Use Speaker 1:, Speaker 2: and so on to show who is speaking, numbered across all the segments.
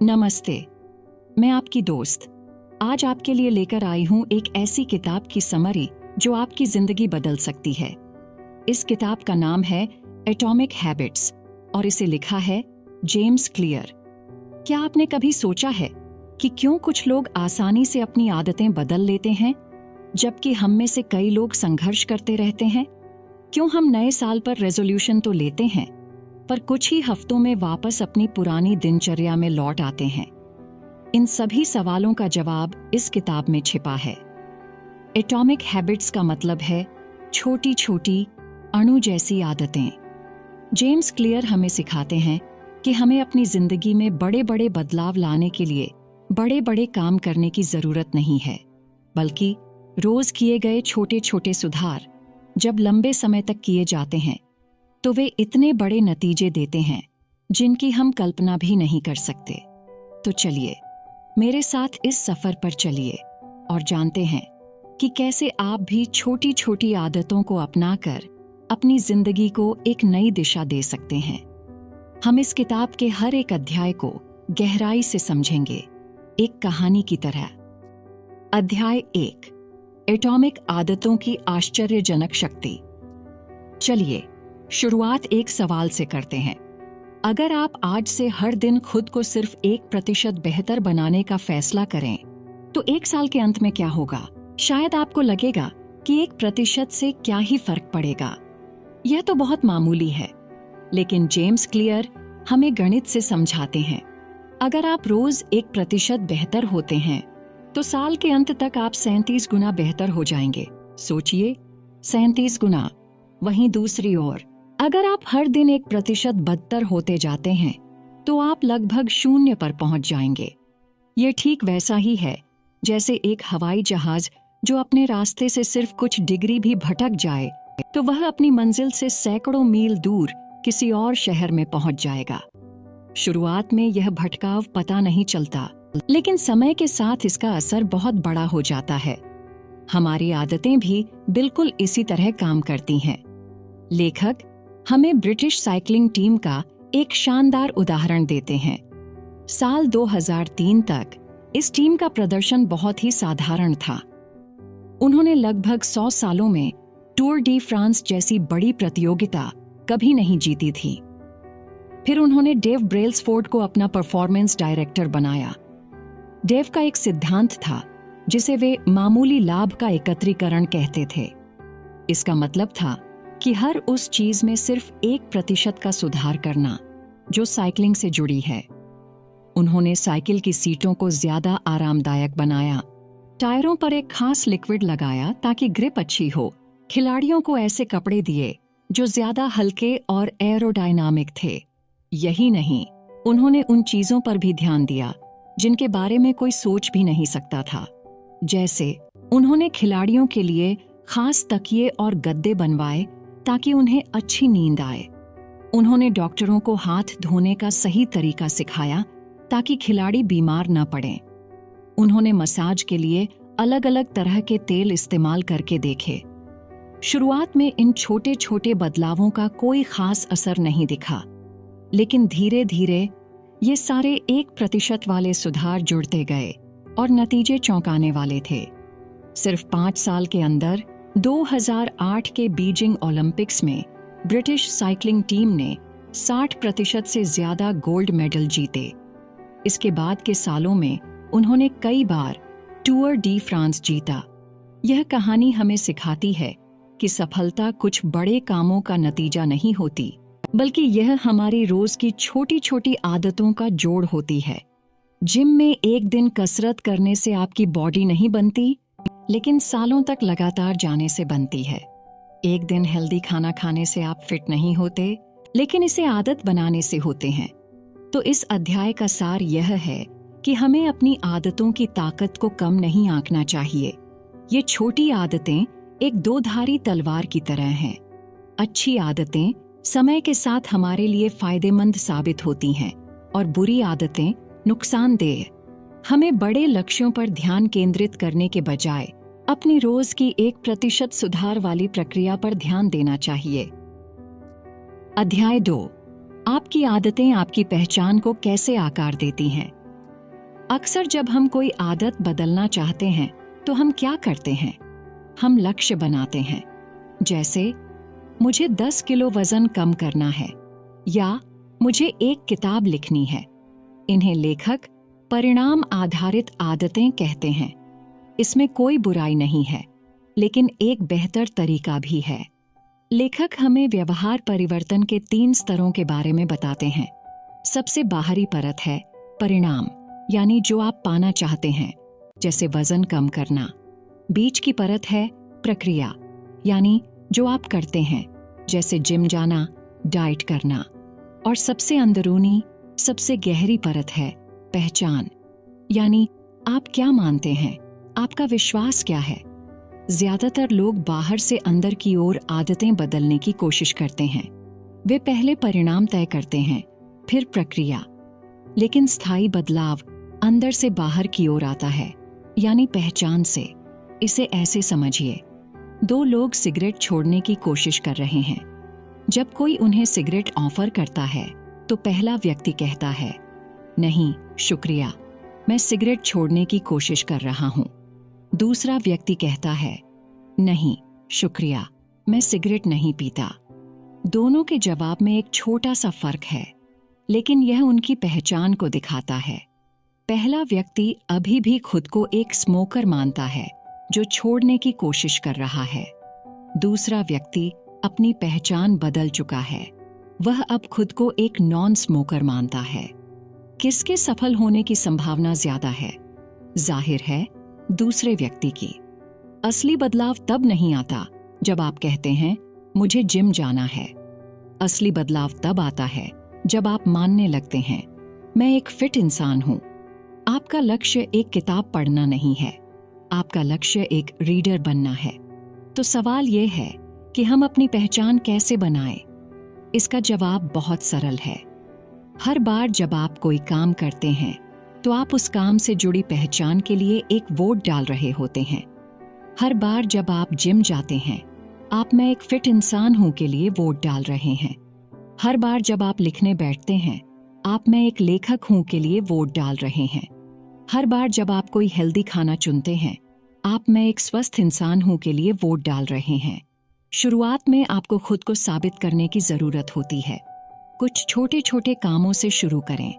Speaker 1: नमस्ते, मैं आपकी दोस्त आज आपके लिए लेकर आई हूं एक ऐसी किताब की समरी जो आपकी जिंदगी बदल सकती है। इस किताब का नाम है एटॉमिक हैबिट्स और इसे लिखा है जेम्स क्लियर। क्या आपने कभी सोचा है कि क्यों कुछ लोग आसानी से अपनी आदतें बदल लेते हैं, जबकि हम में से कई लोग संघर्ष करते रहते हैं? क्यों हम नए साल पर रेजोल्यूशन तो लेते हैं, पर कुछ ही हफ्तों में वापस अपनी पुरानी दिनचर्या में लौट आते हैं? इन सभी सवालों का जवाब इस किताब में छिपा है। एटॉमिक हैबिट्स का मतलब है छोटी छोटी अणु जैसी आदतें। जेम्स क्लियर हमें सिखाते हैं कि हमें अपनी जिंदगी में बड़े बड़े बदलाव लाने के लिए बड़े बड़े काम करने की जरूरत नहीं है, बल्कि रोज किए गए छोटे छोटे सुधार जब लंबे समय तक किए जाते हैं तो वे इतने बड़े नतीजे देते हैं जिनकी हम कल्पना भी नहीं कर सकते। तो चलिए मेरे साथ इस सफर पर चलिए और जानते हैं कि कैसे आप भी छोटी छोटी आदतों को अपनाकर अपनी जिंदगी को एक नई दिशा दे सकते हैं। हम इस किताब के हर एक अध्याय को गहराई से समझेंगे, एक कहानी की तरह। अध्याय 1, एटॉमिक आदतों की आश्चर्यजनक शक्ति। चलिए शुरुआत एक सवाल से करते हैं। अगर आप आज से हर दिन खुद को सिर्फ 1% बेहतर बनाने का फैसला करें, तो 1 साल के अंत में क्या होगा? शायद आपको लगेगा कि 1% से क्या ही फर्क पड़ेगा, यह तो बहुत मामूली है। लेकिन जेम्स क्लियर हमें गणित से समझाते हैं। अगर आप रोज 1% बेहतर होते हैं, तो साल के अंत तक आप 37 गुना बेहतर हो जाएंगे। सोचिए, 37 गुना। वहीं दूसरी ओर अगर आप हर दिन 1% बदतर होते जाते हैं, तो आप लगभग 0 पर पहुंच जाएंगे। ये ठीक वैसा ही है जैसे एक हवाई जहाज जो अपने रास्ते से सिर्फ कुछ डिग्री भी भटक जाए तो वह अपनी मंजिल से सैकड़ों मील दूर किसी और शहर में पहुंच जाएगा। शुरुआत में यह भटकाव पता नहीं चलता, लेकिन समय के साथ इसका असर बहुत बड़ा हो जाता है। हमारी आदतें भी बिल्कुल इसी तरह काम करती हैं। लेखक हमें ब्रिटिश साइकिलिंग टीम का एक शानदार उदाहरण देते हैं। साल 2003 तक इस टीम का प्रदर्शन बहुत ही साधारण था। उन्होंने लगभग 100 सालों में टूर डी फ्रांस जैसी बड़ी प्रतियोगिता कभी नहीं जीती थी। फिर उन्होंने डेव ब्रेल्सफोर्ड को अपना परफॉर्मेंस डायरेक्टर बनाया। डेव का एक सिद्धांत था जिसे वे मामूली लाभ का एकत्रीकरण कहते थे। इसका मतलब था कि हर उस चीज में सिर्फ 1% का सुधार करना जो साइकिलिंग से जुड़ी है। उन्होंने साइकिल की सीटों को ज्यादा आरामदायक बनाया, टायरों पर एक खास लिक्विड लगाया ताकि ग्रिप अच्छी हो, खिलाड़ियों को ऐसे कपड़े दिए जो ज्यादा हल्के और एरोडायनामिक थे। यही नहीं, उन्होंने उन चीजों पर भी ध्यान दिया जिनके बारे में कोई सोच भी नहीं सकता था। जैसे उन्होंने खिलाड़ियों के लिए खास तकिए और गद्दे बनवाए ताकि उन्हें अच्छी नींद आए। उन्होंने डॉक्टरों को हाथ धोने का सही तरीका सिखाया ताकि खिलाड़ी बीमार न पड़ें। उन्होंने मसाज के लिए अलग अलग तरह के तेल इस्तेमाल करके देखे। शुरुआत में इन छोटे छोटे बदलावों का कोई खास असर नहीं दिखा, लेकिन धीरे धीरे ये सारे 1% वाले सुधार जुड़ते गए और नतीजे चौंकाने वाले थे। सिर्फ 5 साल के अंदर 2008 के बीजिंग ओलंपिक्स में ब्रिटिश साइकिलिंग टीम ने 60% से ज्यादा गोल्ड मेडल जीते। इसके बाद के सालों में उन्होंने कई बार टूर डी फ्रांस जीता। यह कहानी हमें सिखाती है कि सफलता कुछ बड़े कामों का नतीजा नहीं होती, बल्कि यह हमारी रोज की छोटी छोटी आदतों का जोड़ होती है। जिम में एक दिन कसरत करने से आपकी बॉडी नहीं बनती, लेकिन सालों तक लगातार जाने से बनती है। एक दिन हेल्दी खाना खाने से आप फिट नहीं होते, लेकिन इसे आदत बनाने से होते हैं। तो इस अध्याय का सार यह है कि हमें अपनी आदतों की ताकत को कम नहीं आंकना चाहिए। ये छोटी आदतें एक दोधारी तलवार की तरह हैं। अच्छी आदतें समय के साथ हमारे लिए फायदेमंद साबित होती हैं और बुरी आदतें नुकसानदेह। हमें बड़े लक्ष्यों पर ध्यान केंद्रित करने के बजाय अपनी रोज की 1% सुधार वाली प्रक्रिया पर ध्यान देना चाहिए। अध्याय 2, आपकी आदतें आपकी पहचान को कैसे आकार देती हैं। अक्सर जब हम कोई आदत बदलना चाहते हैं तो हम क्या करते हैं? हम लक्ष्य बनाते हैं, जैसे मुझे 10 किलो वजन कम करना है या मुझे एक किताब लिखनी है। इन्हें लेखक परिणाम आधारित आदतें कहते हैं। इसमें कोई बुराई नहीं है, लेकिन एक बेहतर तरीका भी है। लेखक हमें व्यवहार परिवर्तन के 3 स्तरों के बारे में बताते हैं। सबसे बाहरी परत है परिणाम, यानी जो आप पाना चाहते हैं, जैसे वजन कम करना। बीच की परत है प्रक्रिया, यानी जो आप करते हैं, जैसे जिम जाना, डाइट करना। और सबसे अंदरूनी, सबसे गहरी परत है पहचान, यानी आप क्या मानते हैं, आपका विश्वास क्या है। ज्यादातर लोग बाहर से अंदर की ओर आदतें बदलने की कोशिश करते हैं। वे पहले परिणाम तय करते हैं, फिर प्रक्रिया। लेकिन स्थायी बदलाव अंदर से बाहर की ओर आता है, यानी पहचान से। इसे ऐसे समझिए, 2 लोग सिगरेट छोड़ने की कोशिश कर रहे हैं। जब कोई उन्हें सिगरेट ऑफर करता है तो पहला व्यक्ति कहता है, नहीं शुक्रिया, मैं सिगरेट छोड़ने की कोशिश कर रहा हूं। दूसरा व्यक्ति कहता है, नहीं शुक्रिया, मैं सिगरेट नहीं पीता। दोनों के जवाब में एक छोटा सा फर्क है, लेकिन यह उनकी पहचान को दिखाता है। पहला व्यक्ति अभी भी खुद को एक स्मोकर मानता है जो छोड़ने की कोशिश कर रहा है। दूसरा व्यक्ति अपनी पहचान बदल चुका है, वह अब खुद को एक नॉन स्मोकर मानता है। किसके सफल होने की संभावना ज्यादा है? जाहिर है दूसरे व्यक्ति की। असली बदलाव तब नहीं आता जब आप कहते हैं मुझे जिम जाना है। असली बदलाव तब आता है जब आप मानने लगते हैं मैं एक फिट इंसान हूं। आपका लक्ष्य एक किताब पढ़ना नहीं है, आपका लक्ष्य एक रीडर बनना है। तो सवाल यह है कि हम अपनी पहचान कैसे बनाएं? इसका जवाब बहुत सरल है। हर बार जब आप कोई काम करते हैं तो आप उस काम से जुड़ी पहचान के लिए एक वोट डाल रहे होते हैं। हर बार जब आप जिम जाते हैं, आप मैं एक फिट इंसान हूं के लिए वोट डाल रहे हैं। हर बार जब आप लिखने बैठते हैं, आप मैं एक लेखक हूं के लिए वोट डाल रहे हैं। हर बार जब आप कोई हेल्दी खाना चुनते हैं, आप मैं एक स्वस्थ इंसान हूं के लिए वोट डाल रहे हैं। शुरुआत में आपको खुद को साबित करने की जरूरत होती है। कुछ छोटे छोटे कामों से शुरू करें।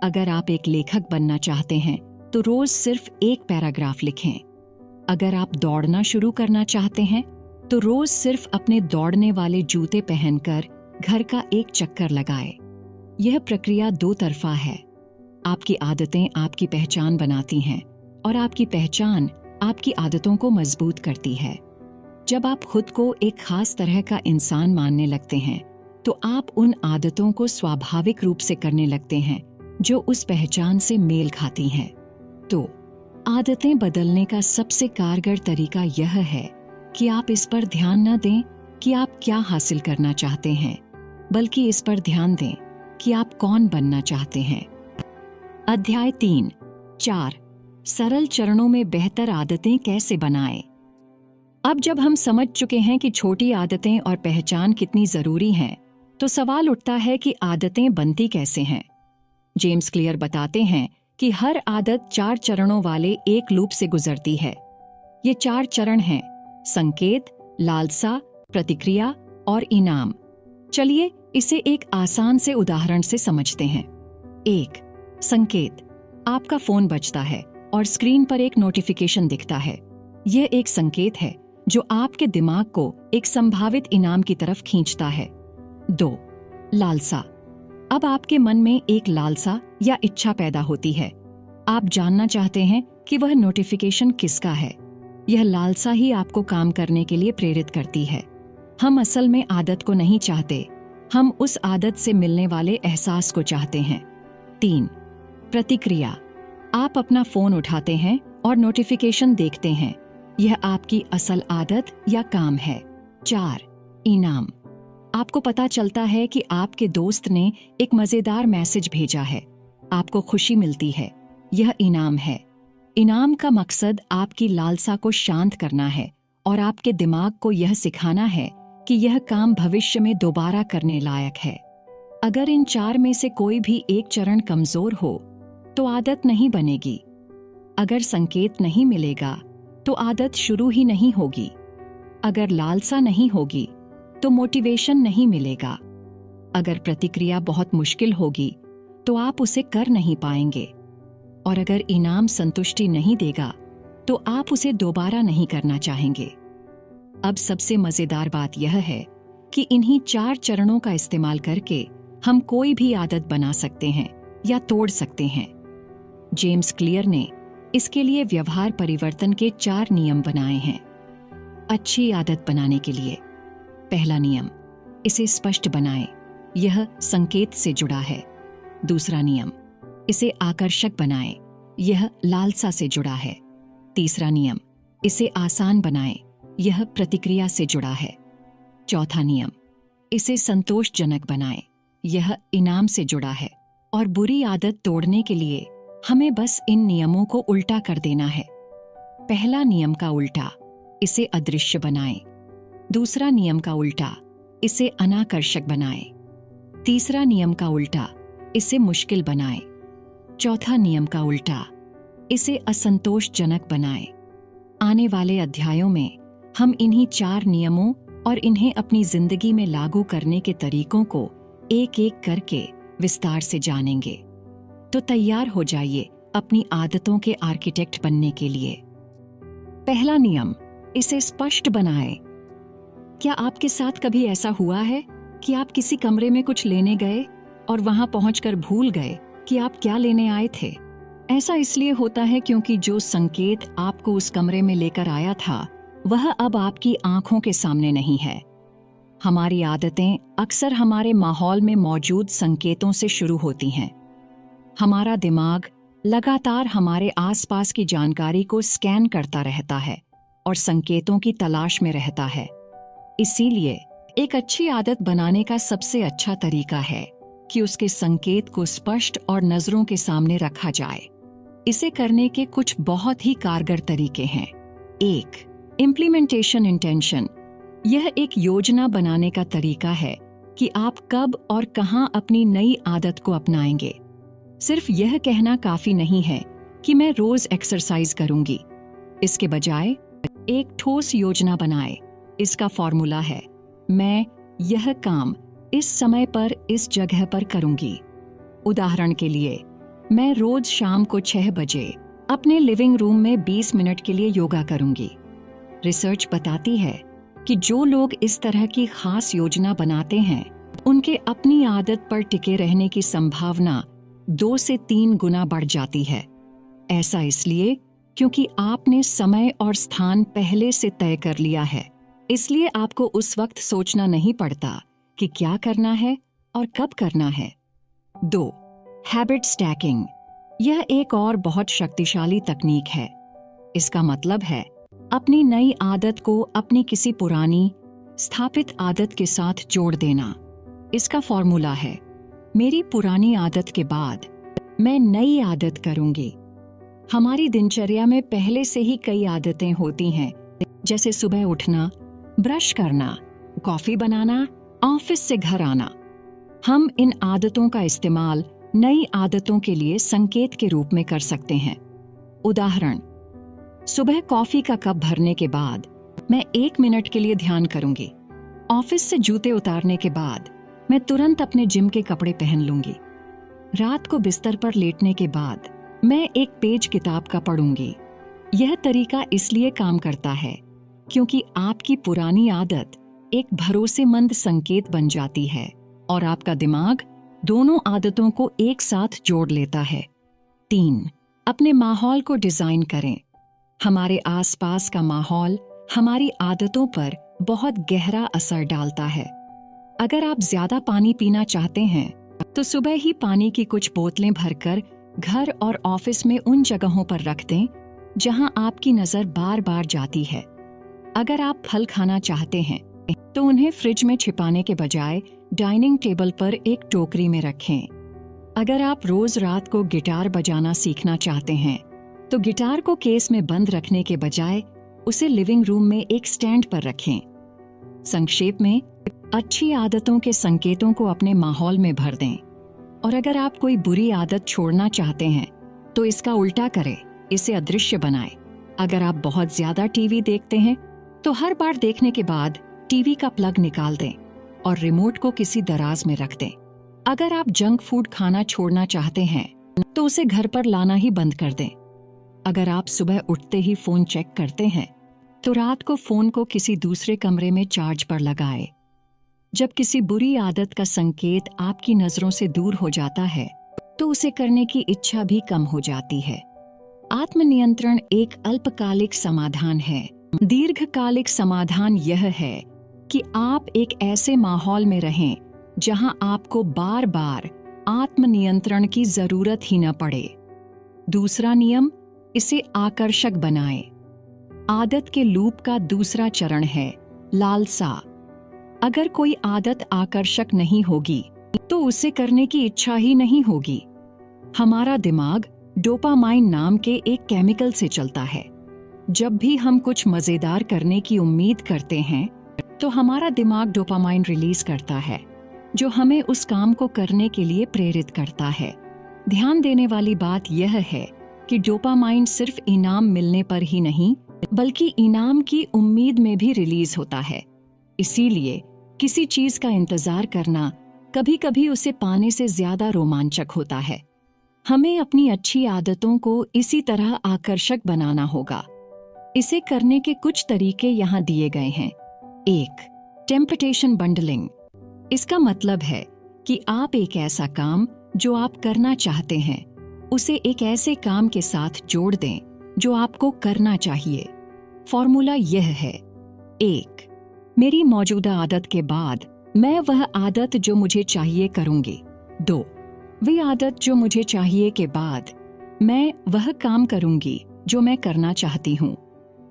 Speaker 1: अगर आप एक लेखक बनना चाहते हैं तो रोज सिर्फ एक पैराग्राफ लिखें। अगर आप दौड़ना शुरू करना चाहते हैं तो रोज सिर्फ अपने दौड़ने वाले जूते पहनकर घर का एक चक्कर लगाएं। यह प्रक्रिया 2 तरफा है। आपकी आदतें आपकी पहचान बनाती हैं और आपकी पहचान आपकी आदतों को मजबूत करती है। जब आप खुद को एक खास तरह का इंसान मानने लगते हैं तो आप उन आदतों को स्वाभाविक रूप से करने लगते हैं जो उस पहचान से मेल खाती हैं। तो आदतें बदलने का सबसे कारगर तरीका यह है कि आप इस पर ध्यान न दें कि आप क्या हासिल करना चाहते हैं, बल्कि इस पर ध्यान दें कि आप कौन बनना चाहते हैं। अध्याय 3-4 सरल चरणों में बेहतर आदतें कैसे बनाएं। अब जब हम समझ चुके हैं कि छोटी आदतें और पहचान कितनी जरूरी हैं, तो सवाल उठता है कि आदतें बनती कैसे हैं। जेम्स क्लियर बताते हैं कि हर आदत 4 चरणों वाले एक लूप से गुजरती है। ये 4 चरण हैं: संकेत, लालसा, प्रतिक्रिया और इनाम। चलिए इसे एक आसान से उदाहरण से समझते हैं। 1. संकेत। आपका फोन बजता है और स्क्रीन पर एक नोटिफिकेशन दिखता है। यह एक संकेत है जो आपके दिमाग को एक संभावित इनाम की तरफ खींचता है। 2. लालसा। अब आपके मन में एक लालसा या इच्छा पैदा होती है। आप जानना चाहते हैं कि वह नोटिफिकेशन किसका है। यह लालसा ही आपको काम करने के लिए प्रेरित करती है। हम असल में आदत को नहीं चाहते, हम उस आदत से मिलने वाले एहसास को चाहते हैं। 3. प्रतिक्रिया। आप अपना फोन उठाते हैं और नोटिफिकेशन देखते हैं। यह आपकी असल आदत या काम है। 4. इनाम। आपको पता चलता है कि आपके दोस्त ने एक मजेदार मैसेज भेजा है, आपको खुशी मिलती है। यह इनाम है। इनाम का मकसद आपकी लालसा को शांत करना है और आपके दिमाग को यह सिखाना है कि यह काम भविष्य में दोबारा करने लायक है। अगर इन 4 में से कोई भी एक चरण कमजोर हो तो आदत नहीं बनेगी। अगर संकेत नहीं मिलेगा तो आदत शुरू ही नहीं होगी। अगर लालसा नहीं होगी तो मोटिवेशन नहीं मिलेगा। अगर प्रतिक्रिया बहुत मुश्किल होगी तो आप उसे कर नहीं पाएंगे। और अगर इनाम संतुष्टि नहीं देगा तो आप उसे दोबारा नहीं करना चाहेंगे। अब सबसे मजेदार बात यह है कि इन्हीं 4 चरणों का इस्तेमाल करके हम कोई भी आदत बना सकते हैं या तोड़ सकते हैं। जेम्स क्लियर ने इसके लिए व्यवहार परिवर्तन के 4 नियम बनाए हैं। अच्छी आदत बनाने के लिए पहला नियम, इसे स्पष्ट बनाएं, यह संकेत से जुड़ा है। दूसरा नियम, इसे आकर्षक बनाएं, यह लालसा से जुड़ा है। तीसरा नियम, इसे आसान बनाएं, यह प्रतिक्रिया से जुड़ा है। चौथा नियम, इसे संतोषजनक बनाएं, यह इनाम से जुड़ा है। और बुरी आदत तोड़ने के लिए हमें बस इन नियमों को उल्टा कर देना है। पहला नियम का उल्टा, इसे अदृश्य बनाएं। दूसरा नियम का उल्टा, इसे अनाकर्षक बनाएं। तीसरा नियम का उल्टा, इसे मुश्किल बनाएं। चौथा नियम का उल्टा, इसे असंतोषजनक बनाएं। आने वाले अध्यायों में हम इन्हीं 4 नियमों और इन्हें अपनी जिंदगी में लागू करने के तरीकों को एक-एक करके विस्तार से जानेंगे। तो तैयार हो जाइए अपनी आदतों के आर्किटेक्ट बनने के लिए। पहला नियम, इसे स्पष्ट बनाएं। क्या आपके साथ कभी ऐसा हुआ है कि आप किसी कमरे में कुछ लेने गए और वहां पहुंचकर भूल गए कि आप क्या लेने आए थे? ऐसा इसलिए होता है क्योंकि जो संकेत आपको उस कमरे में लेकर आया था, वह अब आपकी आंखों के सामने नहीं है। हमारी आदतें अक्सर हमारे माहौल में मौजूद संकेतों से शुरू होती हैं। हमारा दिमाग लगातार हमारे आसपास की जानकारी को स्कैन करता रहता है और संकेतों की तलाश में रहता है। इसीलिए एक अच्छी आदत बनाने का सबसे अच्छा तरीका है कि उसके संकेत को स्पष्ट और नजरों के सामने रखा जाए। इसे करने के कुछ बहुत ही कारगर तरीके हैं। 1. Implementation intention. यह एक योजना बनाने का तरीका है कि आप कब और कहां अपनी नई आदत को अपनाएंगे। सिर्फ यह कहना काफी नहीं है कि मैं रोज एक्सरसाइज करूंगी। इसके बजाय एक ठोस योजना बनाएं। इसका फॉर्मूला है, मैं यह काम इस समय पर इस जगह पर करूंगी। उदाहरण के लिए, मैं रोज शाम को 6 बजे अपने लिविंग रूम में 20 मिनट के लिए योगा करूंगी। रिसर्च बताती है कि जो लोग इस तरह की खास योजना बनाते हैं, उनके अपनी आदत पर टिके रहने की संभावना 2 से 3 गुना बढ़ जाती है। ऐसा इसलिए क्योंकि आपने समय और स्थान पहले से तय कर लिया है। इसलिए आपको उस वक्त सोचना नहीं पड़ता कि क्या करना है और कब करना है। 2. Habit stacking. यह एक और बहुत शक्तिशाली तकनीक है। इसका मतलब है अपनी नई आदत को अपनी किसी पुरानी स्थापित आदत के साथ जोड़ देना। इसका फॉर्मूला है, मेरी पुरानी आदत के बाद मैं नई आदत करूंगी। हमारी दिनचर्या में पहले से ही कई आदतें होती हैं, जैसे सुबह उठना, ब्रश करना, कॉफी बनाना, ऑफिस से घर आना। हम इन आदतों का इस्तेमाल नई आदतों के लिए संकेत के रूप में कर सकते हैं। उदाहरण, सुबह कॉफी का कप भरने के बाद मैं 1 मिनट के लिए ध्यान करूंगी। ऑफिस से जूते उतारने के बाद मैं तुरंत अपने जिम के कपड़े पहन लूंगी। रात को बिस्तर पर लेटने के बाद मैं एक पेज किताब का पढ़ूंगी। यह तरीका इसलिए काम करता है क्योंकि आपकी पुरानी आदत एक भरोसेमंद संकेत बन जाती है और आपका दिमाग दोनों आदतों को एक साथ जोड़ लेता है। 3. अपने माहौल को डिजाइन करें। हमारे आसपास का माहौल हमारी आदतों पर बहुत गहरा असर डालता है। अगर आप ज्यादा पानी पीना चाहते हैं तो सुबह ही पानी की कुछ बोतलें भरकर घर और ऑफिस में उन जगहों पर रख दें जहां आपकी नजर बार बार जाती है। अगर आप फल खाना चाहते हैं तो उन्हें फ्रिज में छिपाने के बजाय डाइनिंग टेबल पर एक टोकरी में रखें। अगर आप रोज रात को गिटार बजाना सीखना चाहते हैं तो गिटार को केस में बंद रखने के बजाय उसे लिविंग रूम में एक स्टैंड पर रखें। संक्षेप में, अच्छी आदतों के संकेतों को अपने माहौल में भर दें। और अगर आप कोई बुरी आदत छोड़ना चाहते हैं तो इसका उल्टा करें, इसे अदृश्य बनाएं। अगर आप बहुत ज्यादा टीवी देखते हैं तो हर बार देखने के बाद टीवी का प्लग निकाल दें और रिमोट को किसी दराज में रख दें। अगर आप जंक फूड खाना छोड़ना चाहते हैं तो उसे घर पर लाना ही बंद कर दें। अगर आप सुबह उठते ही फोन चेक करते हैं तो रात को फोन को किसी दूसरे कमरे में चार्ज पर लगाएं। जब किसी बुरी आदत का संकेत आपकी नजरों से दूर हो जाता है तो उसे करने की इच्छा भी कम हो जाती है। आत्मनियंत्रण एक अल्पकालिक समाधान है। दीर्घकालिक समाधान यह है कि आप एक ऐसे माहौल में रहें जहां आपको बार बार आत्मनियंत्रण की जरूरत ही न पड़े। दूसरा नियम, इसे आकर्षक बनाएं। आदत के लूप का दूसरा चरण है लालसा। अगर कोई आदत आकर्षक नहीं होगी तो उसे करने की इच्छा ही नहीं होगी। हमारा दिमाग डोपामाइन नाम के एक केमिकल से चलता है। जब भी हम कुछ मजेदार करने की उम्मीद करते हैं तो हमारा दिमाग डोपामाइन रिलीज करता है, जो हमें उस काम को करने के लिए प्रेरित करता है। ध्यान देने वाली बात यह है कि डोपामाइन सिर्फ इनाम मिलने पर ही नहीं, बल्कि इनाम की उम्मीद में भी रिलीज होता है। इसीलिए किसी चीज का इंतजार करना कभी-कभी उसे पाने से ज्यादा रोमांचक होता है। हमें अपनी अच्छी आदतों को इसी तरह आकर्षक बनाना होगा। इसे करने के कुछ तरीके यहाँ दिए गए हैं। 1. Temptation bundling. इसका मतलब है कि आप एक ऐसा काम जो आप करना चाहते हैं उसे एक ऐसे काम के साथ जोड़ दें जो आपको करना चाहिए। फॉर्मूला यह है: 1. मेरी मौजूदा आदत के बाद मैं वह आदत जो मुझे चाहिए करूंगी। 2. वही आदत जो मुझे चाहिए के बाद मैं वह काम करूंगी जो मैं करना चाहती हूँ।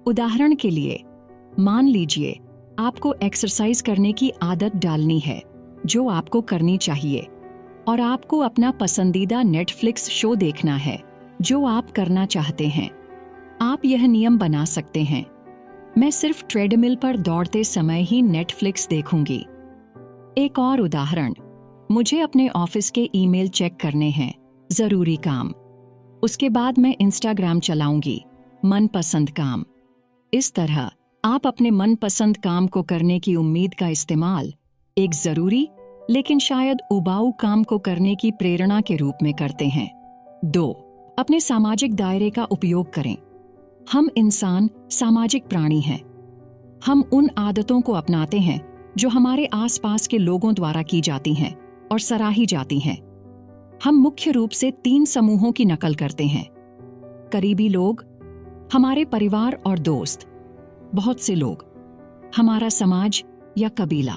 Speaker 1: उदाहरण के लिए, मान लीजिए आपको एक्सरसाइज करने की आदत डालनी है जो आपको करनी चाहिए, और आपको अपना पसंदीदा नेटफ्लिक्स शो देखना है जो आप करना चाहते हैं। आप यह नियम बना सकते हैं: मैं सिर्फ ट्रेडमिल पर दौड़ते समय ही नेटफ्लिक्स देखूंगी। एक और उदाहरण, मुझे अपने ऑफिस के ईमेल चेक करने हैं, जरूरी काम। उसके बाद मैं इंस्टाग्राम चलाऊंगी, मनपसंद काम। इस तरह आप अपने मनपसंद काम को करने की उम्मीद का इस्तेमाल एक जरूरी लेकिन शायद उबाऊ काम को करने की प्रेरणा के रूप में करते हैं। 2. अपने सामाजिक दायरे का उपयोग करें। हम इंसान सामाजिक प्राणी हैं। हम उन आदतों को अपनाते हैं जो हमारे आसपास के लोगों द्वारा की जाती हैं और सराही जाती हैं। हम मुख्य रूप से 3 समूहों की नकल करते हैं: करीबी लोग, हमारे परिवार और दोस्त, बहुत से लोग, हमारा समाज या कबीला।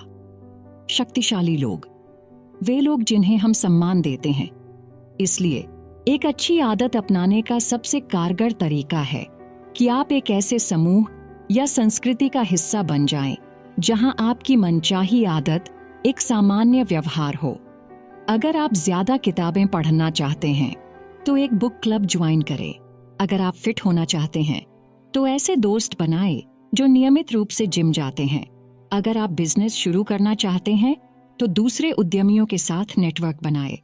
Speaker 1: शक्तिशाली लोग, वे लोग जिन्हें हम सम्मान देते हैं। इसलिए एक अच्छी आदत अपनाने का सबसे कारगर तरीका है कि आप एक ऐसे समूह या संस्कृति का हिस्सा बन जाएं जहां आपकी मनचाही आदत एक सामान्य व्यवहार हो। अगर आप ज्यादा किताबें पढ़ना चाहते हैं तो एक बुक क्लब ज्वाइन करें। अगर आप फिट होना चाहते हैं तो ऐसे दोस्त बनाएं जो नियमित रूप से जिम जाते हैं। अगर आप बिजनेस शुरू करना चाहते हैं तो दूसरे उद्यमियों के साथ नेटवर्क बनाएं।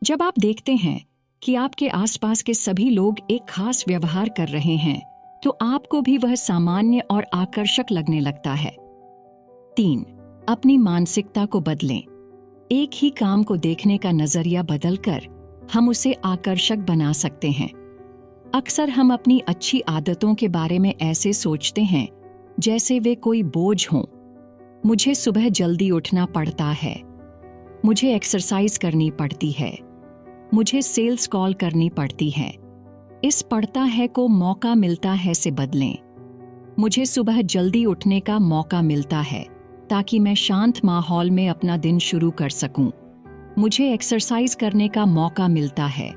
Speaker 1: जब आप देखते हैं कि आपके आसपास के सभी लोग एक खास व्यवहार कर रहे हैं तो आपको भी वह सामान्य और आकर्षक लगने लगता है। 3. अपनी मानसिकता को बदलें। एक ही काम को देखने का नजरिया बदलकर हम उसे आकर्षक बना सकते हैं। अक्सर हम अपनी अच्छी आदतों के बारे में ऐसे सोचते हैं जैसे वे कोई बोझ हों। मुझे सुबह जल्दी उठना पड़ता है, मुझे एक्सरसाइज करनी पड़ती है, मुझे सेल्स कॉल करनी पड़ती है। इस पड़ता है को मौका मिलता है से बदलें। मुझे सुबह जल्दी उठने का मौका मिलता है ताकि मैं शांत माहौल में अपना दिन शुरू कर सकूं। मुझे एक्सरसाइज करने का मौका मिलता है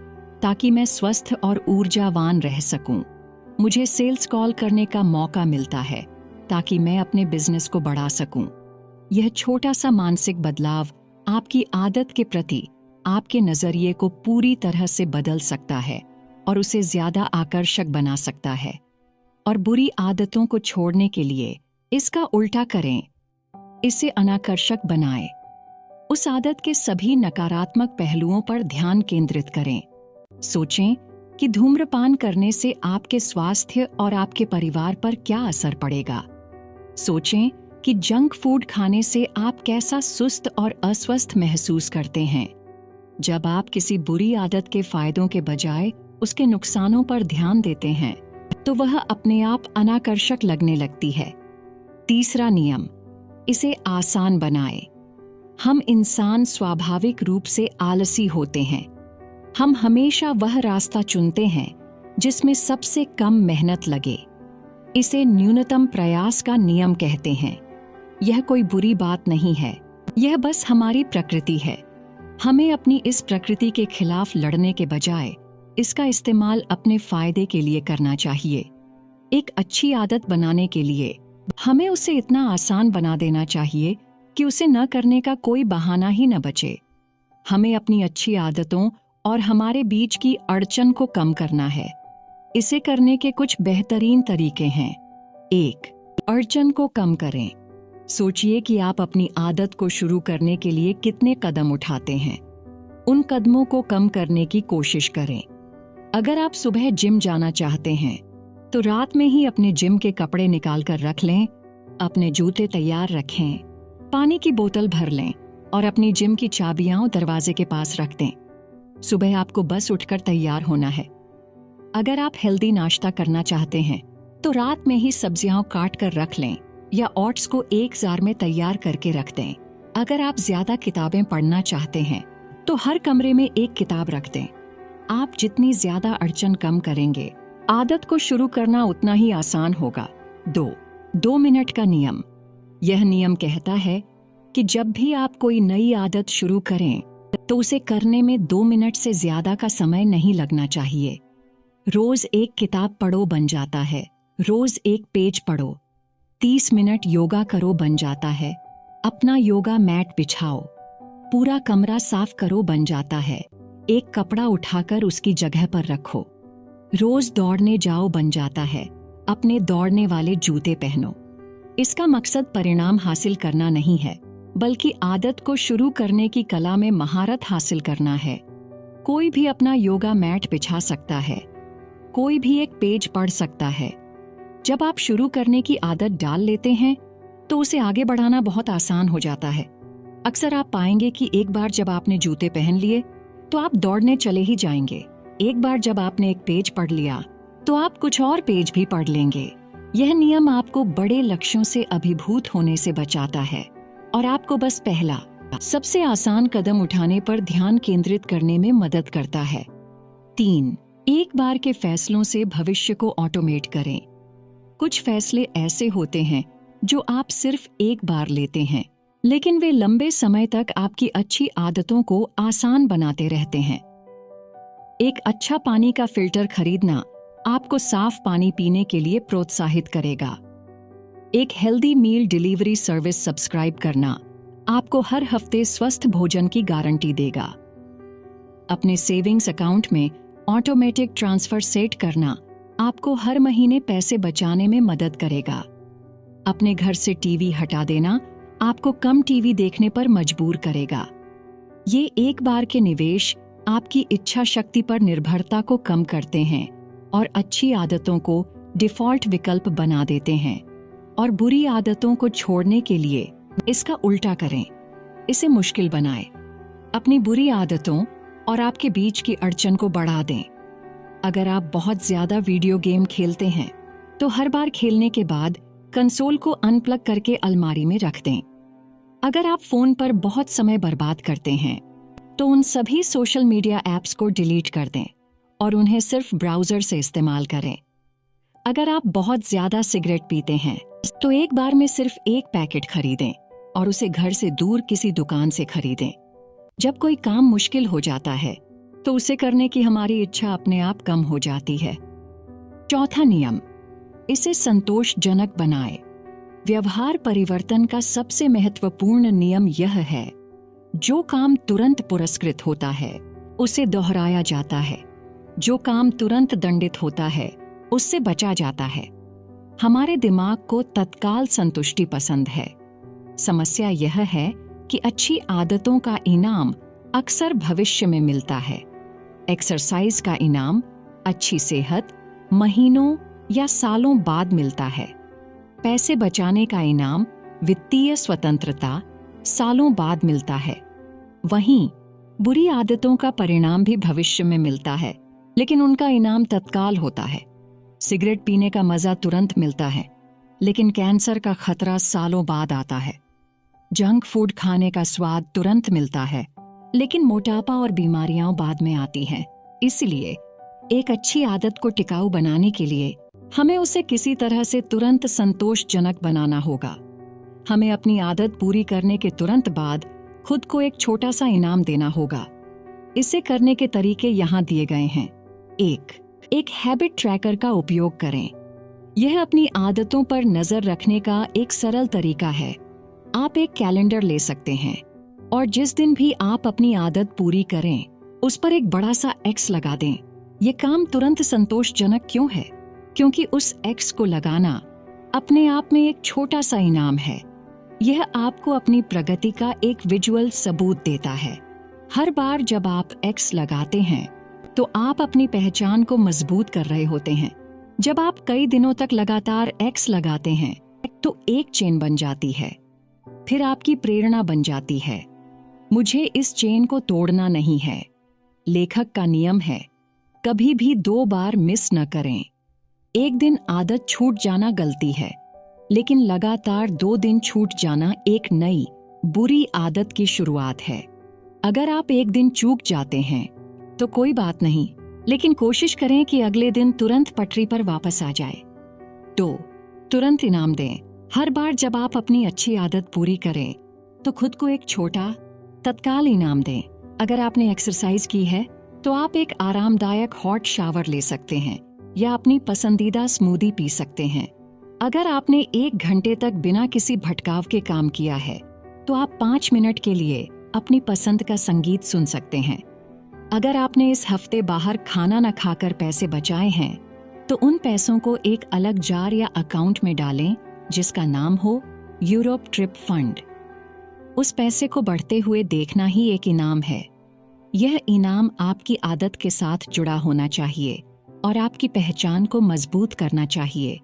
Speaker 1: ताकि मैं स्वस्थ और ऊर्जावान रह सकूं। मुझे सेल्स कॉल करने का मौका मिलता है ताकि मैं अपने बिजनेस को बढ़ा सकूं। यह छोटा सा मानसिक बदलाव आपकी आदत के प्रति आपके नजरिए को पूरी तरह से बदल सकता है और उसे ज्यादा आकर्षक बना सकता है। और बुरी आदतों को छोड़ने के लिए इसका उल्टा करें, इसे अनाकर्षक बनाएं। उस आदत के सभी नकारात्मक पहलुओं पर ध्यान केंद्रित करें। सोचें कि धूम्रपान करने से आपके स्वास्थ्य और आपके परिवार पर क्या असर पड़ेगा। सोचें कि जंक फूड खाने से आप कैसा सुस्त और अस्वस्थ महसूस करते हैं। जब आप किसी बुरी आदत के फायदों के बजाय उसके नुकसानों पर ध्यान देते हैं, तो वह अपने आप अनाकर्षक लगने लगती है। तीसरा नियम, इसे आसान बनाएं। हम इंसान स्वाभाविक रूप से आलसी होते हैं। हम हमेशा वह रास्ता चुनते हैं जिसमें सबसे कम मेहनत लगे। इसे न्यूनतम प्रयास का नियम कहते हैं। यह कोई बुरी बात नहीं है, यह बस हमारी प्रकृति है। हमें अपनी इस प्रकृति के खिलाफ लड़ने के बजाय इसका इस्तेमाल अपने फायदे के लिए करना चाहिए। एक अच्छी आदत बनाने के लिए हमें उसे इतना आसान बना देना चाहिए कि उसे न करने का कोई बहाना ही न बचे। हमें अपनी अच्छी आदतों और हमारे बीच की अड़चन को कम करना है। इसे करने के कुछ बेहतरीन तरीके हैं। 1. अड़चन को कम करें। सोचिए कि आप अपनी आदत को शुरू करने के लिए कितने कदम उठाते हैं। उन कदमों को कम करने की कोशिश करें। अगर आप सुबह जिम जाना चाहते हैं, तो रात में ही अपने जिम के कपड़े निकाल कर रख लें, अपने जूते तैयार रखें, पानी की बोतल भर लें और अपनी जिम की चाबियां दरवाजे के पास रख दें। सुबह आपको बस उठकर तैयार होना है। अगर आप हेल्दी नाश्ता करना चाहते हैं, तो रात में ही सब्जियां काट कर रख लें या ओट्स को एक जार में तैयार करके रख दें। अगर आप ज्यादा किताबें पढ़ना चाहते हैं, तो हर कमरे में एक किताब रख दें। आप जितनी ज्यादा अड़चन कम करेंगे, आदत को शुरू करना उतना ही आसान होगा। 2 मिनट का नियम। यह नियम कहता है कि जब भी आप कोई नई आदत शुरू करें, तो उसे करने में 2 मिनट से ज्यादा का समय नहीं लगना चाहिए। रोज एक किताब पढ़ो बन जाता है। रोज एक पेज पढ़ो। 30 मिनट योगा करो बन जाता है। अपना योगा मैट बिछाओ। पूरा कमरा साफ करो बन जाता है। एक कपड़ा उठाकर उसकी जगह पर रखो। रोज दौड़ने जाओ बन जाता है। अपने दौड़ने वाले जूते पहनो। इसका मकसद परिणाम हासिल करना नहीं है, बल्कि आदत को शुरू करने की कला में महारत हासिल करना है। कोई भी अपना योगा मैट बिछा सकता है। कोई भी एक पेज पढ़ सकता है। जब आप शुरू करने की आदत डाल लेते हैं, तो उसे आगे बढ़ाना बहुत आसान हो जाता है। अक्सर आप पाएंगे कि एक बार जब आपने जूते पहन लिए, तो आप दौड़ने चले ही जाएंगे। एक बार जब आपने एक पेज पढ़ लिया, तो आप कुछ और पेज भी पढ़ लेंगे। यह नियम आपको बड़े लक्ष्यों से अभिभूत होने से बचाता है और आपको बस पहला, सबसे आसान कदम उठाने पर ध्यान केंद्रित करने में मदद करता है। 3. एक बार के फैसलों से भविष्य को ऑटोमेट करें। कुछ फैसले ऐसे होते हैं जो आप सिर्फ एक बार लेते हैं, लेकिन वे लंबे समय तक आपकी अच्छी आदतों को आसान बनाते रहते हैं। एक अच्छा पानी का फिल्टर खरीदना आपको साफ पानी पीने के लिए प्रोत्साहित करेगा। एक healthy meal delivery service subscribe करना आपको हर हफ्ते स्वस्थ भोजन की गारंटी देगा। अपने सेविंग्स अकाउंट में ऑटोमेटिक ट्रांसफर सेट करना आपको हर महीने पैसे बचाने में मदद करेगा। अपने घर से टीवी हटा देना आपको कम टीवी देखने पर मजबूर करेगा। ये एक बार के निवेश आपकी इच्छा शक्ति पर निर्भरता को कम करते हैं और अच्छी आदतों को डिफॉल्ट विकल्प बना देते हैं। और बुरी आदतों को छोड़ने के लिए इसका उल्टा करें, इसे मुश्किल बनाएं। अपनी बुरी आदतों और आपके बीच की अड़चन को बढ़ा दें। अगर आप बहुत ज्यादा वीडियो गेम खेलते हैं, तो हर बार खेलने के बाद कंसोल को अनप्लग करके अलमारी में रख दें। अगर आप फोन पर बहुत समय बर्बाद करते हैं, तो उन सभी सोशल मीडिया ऐप्स को डिलीट कर दें और उन्हें सिर्फ ब्राउजर से इस्तेमाल करें। अगर आप बहुत ज्यादा सिगरेट पीते हैं, तो एक बार में सिर्फ एक पैकेट खरीदें और उसे घर से दूर किसी दुकान से खरीदें। जब कोई काम मुश्किल हो जाता है, तो उसे करने की हमारी इच्छा अपने आप कम हो जाती है। 4था नियम, इसे संतोषजनक बनाएं। व्यवहार परिवर्तन का सबसे महत्वपूर्ण नियम यह है, जो काम तुरंत पुरस्कृत होता है, उसे दोहराया जाता है। जो काम तुरंत दंडित होता है, उससे बचा जाता है। हमारे दिमाग को तत्काल संतुष्टि पसंद है। समस्या यह है कि अच्छी आदतों का इनाम अक्सर भविष्य में मिलता है। एक्सरसाइज का इनाम अच्छी सेहत महीनों या सालों बाद मिलता है। पैसे बचाने का इनाम, वित्तीय स्वतंत्रता सालों बाद मिलता है। वहीं बुरी आदतों का परिणाम भी भविष्य में मिलता है, लेकिन उनका इनाम तत्काल होता है। सिगरेट पीने का मजा तुरंत मिलता है, लेकिन कैंसर का खतरा सालों बाद आता है। जंक फूड खाने का स्वाद तुरंत मिलता है, लेकिन मोटापा और बीमारियां बाद में आती हैं। इसलिए एक अच्छी आदत को टिकाऊ बनाने के लिए हमें उसे किसी तरह से तुरंत संतोषजनक बनाना होगा। हमें अपनी आदत पूरी करने के तुरंत बाद खुद को एक छोटा सा इनाम देना होगा। इसे करने के तरीके यहाँ दिए गए हैं। एक हैबिट ट्रैकर का उपयोग करें। यह अपनी आदतों पर नजर रखने का एक सरल तरीका है। आप एक कैलेंडर ले सकते हैं और जिस दिन भी आप अपनी आदत पूरी करें, उस पर एक बड़ा सा X लगा दें। ये काम तुरंत संतोषजनक क्यों है? क्योंकि उस X को लगाना अपने आप में एक छोटा सा इनाम है। यह आपको अपनी प्रगति का एक विजुअल सबूत देता है। हर बार जब आप X लगाते हैं, तो आप अपनी पहचान को मजबूत कर रहे होते हैं। जब आप कई दिनों तक लगातार X लगाते हैं, तो एक चेन बन जाती है, फिर आपकी प्रेरणा बन जाती है। मुझे इस चेन को तोड़ना नहीं है। लेखक का नियम है, कभी भी 2 बार मिस न करें। एक दिन आदत छूट जाना गलती है, लेकिन लगातार 2 दिन छूट जाना एक नई बुरी आदत की शुरुआत है। अगर आप एक दिन चूक जाते हैं तो कोई बात नहीं, लेकिन कोशिश करें कि अगले दिन तुरंत पटरी पर वापस आ जाए। 2. तुरंत इनाम दें। हर बार जब आप अपनी अच्छी आदत पूरी करें, तो खुद को एक छोटा तत्काल इनाम दें। अगर आपने एक्सरसाइज की है, तो आप एक आरामदायक हॉट शावर ले सकते हैं या अपनी पसंदीदा स्मूदी पी सकते हैं। अगर आपने 1 घंटे तक बिना किसी भटकाव के काम किया है, तो आप 5 मिनट के लिए अपनी पसंद का संगीत सुन सकते हैं। अगर आपने इस हफ्ते बाहर खाना न खाकर पैसे बचाए हैं, तो उन पैसों को एक अलग जार या अकाउंट में डालें जिसका नाम हो यूरोप ट्रिप फंड। उस पैसे को बढ़ते हुए देखना ही एक इनाम है। यह इनाम आपकी आदत के साथ जुड़ा होना चाहिए और आपकी पहचान को मजबूत करना चाहिए।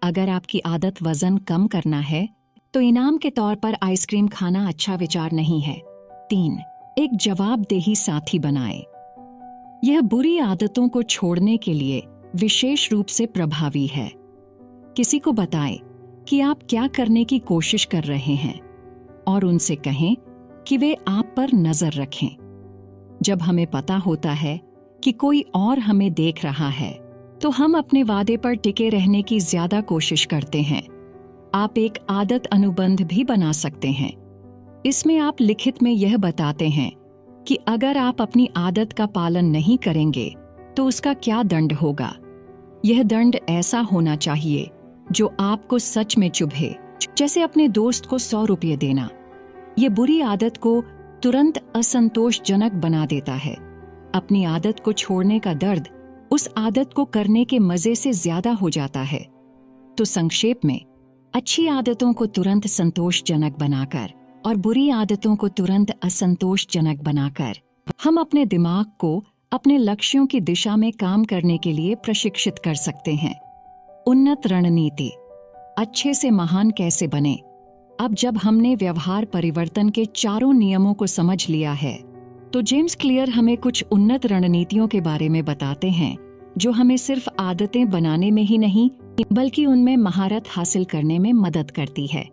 Speaker 1: अगर आपकी आदत वजन कम करना है, तो इनाम के तौर पर आइसक्रीम खाना अच्छा विचार नहीं है। 3. एक जवाबदेही साथी बनाएं। यह बुरी आदतों को छोड़ने के लिए विशेष रूप से प्रभावी है। किसी को बताएं कि आप क्या करने की कोशिश कर रहे हैं और उनसे कहें कि वे आप पर नजर रखें। जब हमें पता होता है कि कोई और हमें देख रहा है, तो हम अपने वादे पर टिके रहने की ज्यादा कोशिश करते हैं। आप एक आदत अनुबंध भी बना सकते हैं। इसमें आप लिखित में यह बताते हैं कि अगर आप अपनी आदत का पालन नहीं करेंगे, तो उसका क्या दंड होगा। यह दंड ऐसा होना चाहिए जो आपको सच में चुभे, जैसे अपने दोस्त को 100 रुपये देना। यह बुरी आदत को तुरंत असंतोषजनक बना देता है। अपनी आदत को छोड़ने का दर्द उस आदत को करने के मजे से ज्यादा हो जाता है। तो संक्षेप में, अच्छी आदतों को तुरंत संतोषजनक बनाकर और बुरी आदतों को तुरंत असंतोषजनक बनाकर हम अपने दिमाग को अपने लक्ष्यों की दिशा में काम करने के लिए प्रशिक्षित कर सकते हैं। उन्नत रणनीति। अच्छे से महान कैसे बने। अब जब हमने व्यवहार परिवर्तन के 4 नियमों को समझ लिया है, तो जेम्स क्लियर हमें कुछ उन्नत रणनीतियों के बारे में बताते हैं, जो हमें सिर्फ आदतें बनाने में ही नहीं, बल्कि उनमें महारत हासिल करने में मदद करती है।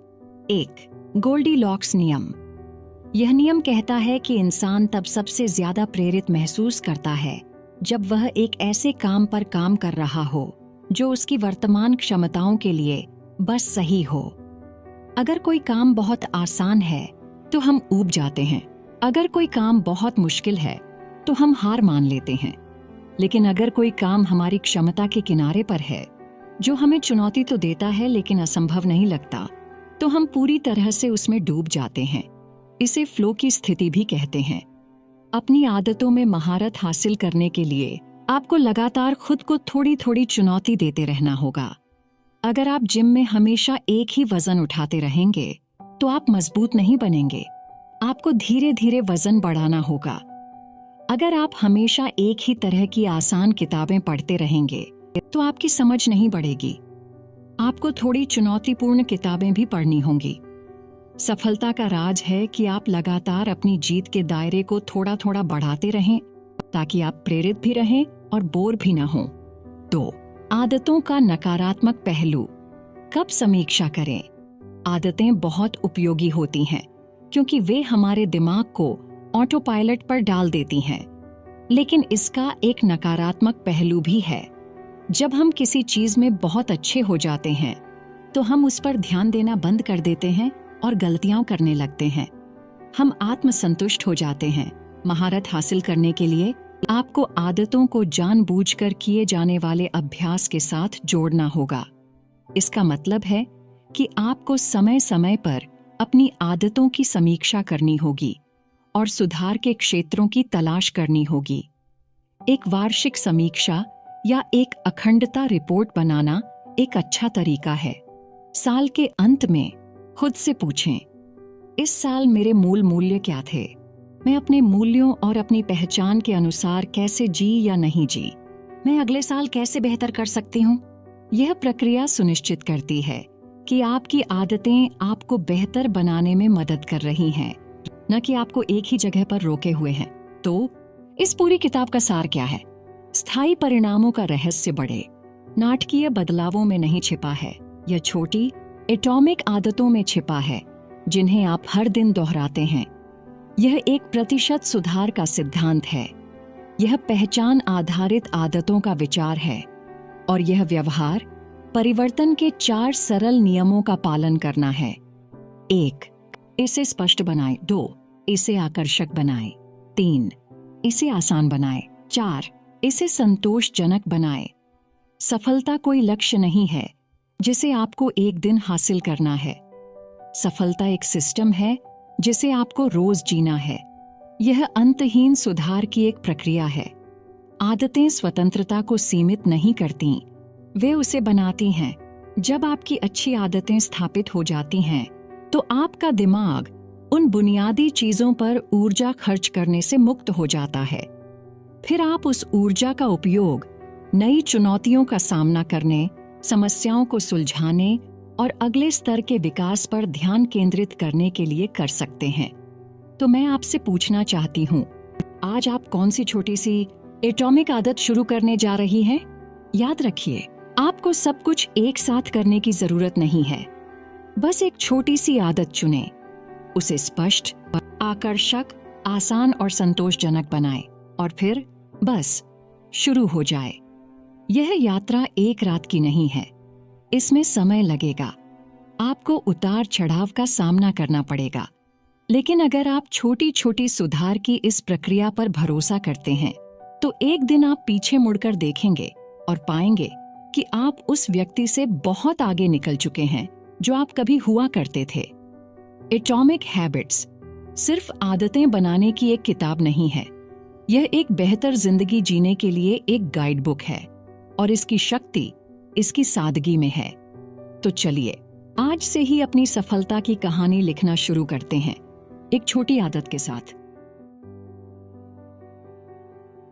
Speaker 1: 1. गोल्डीलॉक्स नियम। यह नियम कहता है कि इंसान तब सबसे ज्यादा प्रेरित महसूस करता है जब वह एक ऐसे काम पर काम कर रहा हो जो उसकी वर्तमान क्षमताओं के लिए बस सही हो। अगर कोई काम बहुत आसान है, तो हम ऊब जाते हैं। अगर कोई काम बहुत मुश्किल है, तो हम हार मान लेते हैं। लेकिन अगर कोई काम हमारी क्षमता के किनारे पर है, जो हमें चुनौती तो देता है लेकिन असंभव नहीं लगता, तो हम पूरी तरह से उसमें डूब जाते हैं। इसे फ्लो की स्थिति भी कहते हैं। अपनी आदतों में महारत हासिल करने के लिए आपको लगातार खुद को थोड़ी थोड़ी चुनौती देते रहना होगा। अगर आप जिम में हमेशा एक ही वजन उठाते रहेंगे, तो आप मजबूत नहीं बनेंगे। आपको धीरे धीरे वजन बढ़ाना होगा। अगर आप हमेशा एक ही तरह की आसान किताबें पढ़ते रहेंगे तो आपकी समझ नहीं बढ़ेगी। आपको थोड़ी चुनौतीपूर्ण किताबें भी पढ़नी होंगी। सफलता का राज है कि आप लगातार अपनी जीत के दायरे को थोड़ा थोड़ा बढ़ाते रहें ताकि आप प्रेरित भी रहें और बोर भी ना हों। 2. आदतों का नकारात्मक पहलू। कब समीक्षा करें? आदतें बहुत उपयोगी होती हैं क्योंकि वे हमारे दिमाग को ऑटो पायलट पर डाल देती हैं। लेकिन इसका एक नकारात्मक पहलू भी है। जब हम किसी चीज में बहुत अच्छे हो जाते हैं तो हम उस पर ध्यान देना बंद कर देते हैं और गलतियां करने लगते हैं। हम आत्मसंतुष्ट हो जाते हैं। महारत हासिल करने के लिए आपको आदतों को जानबूझकर किए जाने वाले अभ्यास के साथ जोड़ना होगा। इसका मतलब है कि आपको समय समय पर अपनी आदतों की समीक्षा करनी होगी और सुधार के क्षेत्रों की तलाश करनी होगी। एक वार्षिक समीक्षा या एक अखंडता रिपोर्ट बनाना एक अच्छा तरीका है। साल के अंत में खुद से पूछें, इस साल मेरे मूल मूल्य क्या थे? मैं अपने मूल्यों और अपनी पहचान के अनुसार कैसे जी या नहीं जी? मैं अगले साल कैसे बेहतर कर सकती हूँ? यह प्रक्रिया सुनिश्चित करती है कि आपकी आदतें आपको बेहतर बनाने में मदद कर रही हैं, न कि आपको एक ही जगह पर रोके हुए हैं। तो इस पूरी किताब का सार क्या है? स्थायी परिणामों का रहस्य बड़े नाटकीय बदलावों में नहीं छिपा है। यह छोटी एटॉमिक आदतों में छिपा है जिन्हें आप हर दिन दोहराते हैं। यह 1% सुधार का सिद्धांत है। यह पहचान आधारित आदतों का विचार है और यह व्यवहार परिवर्तन के 4 सरल नियमों का पालन करना है। 1. इसे स्पष्ट बनाएं। 2. इसे आकर्षक बनाएं। 3. इसे आसान बनाएं। 4. इसे संतोषजनक बनाएं। सफलता कोई लक्ष्य नहीं है जिसे आपको एक दिन हासिल करना है। सफलता एक सिस्टम है जिसे आपको रोज जीना है। यह अंतहीन सुधार की एक प्रक्रिया है। आदतें स्वतंत्रता को सीमित नहीं करती, वे उसे बनाती हैं। जब आपकी अच्छी आदतें स्थापित हो जाती हैं, तो आपका दिमाग उन बुनियादी चीजों पर ऊर्जा खर्च करने से मुक्त हो जाता है। फिर आप उस ऊर्जा का उपयोग नई चुनौतियों का सामना करने, समस्याओं को सुलझाने और अगले स्तर के विकास पर ध्यान केंद्रित करने के लिए कर सकते हैं। तो मैं आपसे पूछना चाहती हूँ, आज आप कौन सी छोटी सी एटॉमिक आदत शुरू करने जा रही हैं? याद रखिए, आपको सब कुछ एक साथ करने की जरूरत नहीं है। बस एक छोटी सी आदत चुनें, उसे स्पष्ट, आकर्षक, आसान और संतोषजनक बनाएं और फिर बस शुरू हो जाए। यह यात्रा एक रात की नहीं है। इसमें समय लगेगा, आपको उतार चढ़ाव का सामना करना पड़ेगा। लेकिन अगर आप छोटी छोटी सुधार की इस प्रक्रिया पर भरोसा करते हैं, तो एक दिन आप पीछे मुड़कर देखेंगे और पाएंगे कि आप उस व्यक्ति से बहुत आगे निकल चुके हैं जो आप कभी हुआ करते थे। एटॉमिक हैबिट्स सिर्फ आदतें बनाने की एक किताब नहीं है। यह एक बेहतर जिंदगी जीने के लिए एक गाइड बुक है और इसकी शक्ति इसकी सादगी में है। तो चलिए आज से ही अपनी सफलता की कहानी लिखना शुरू करते हैं, एक छोटी आदत के साथ।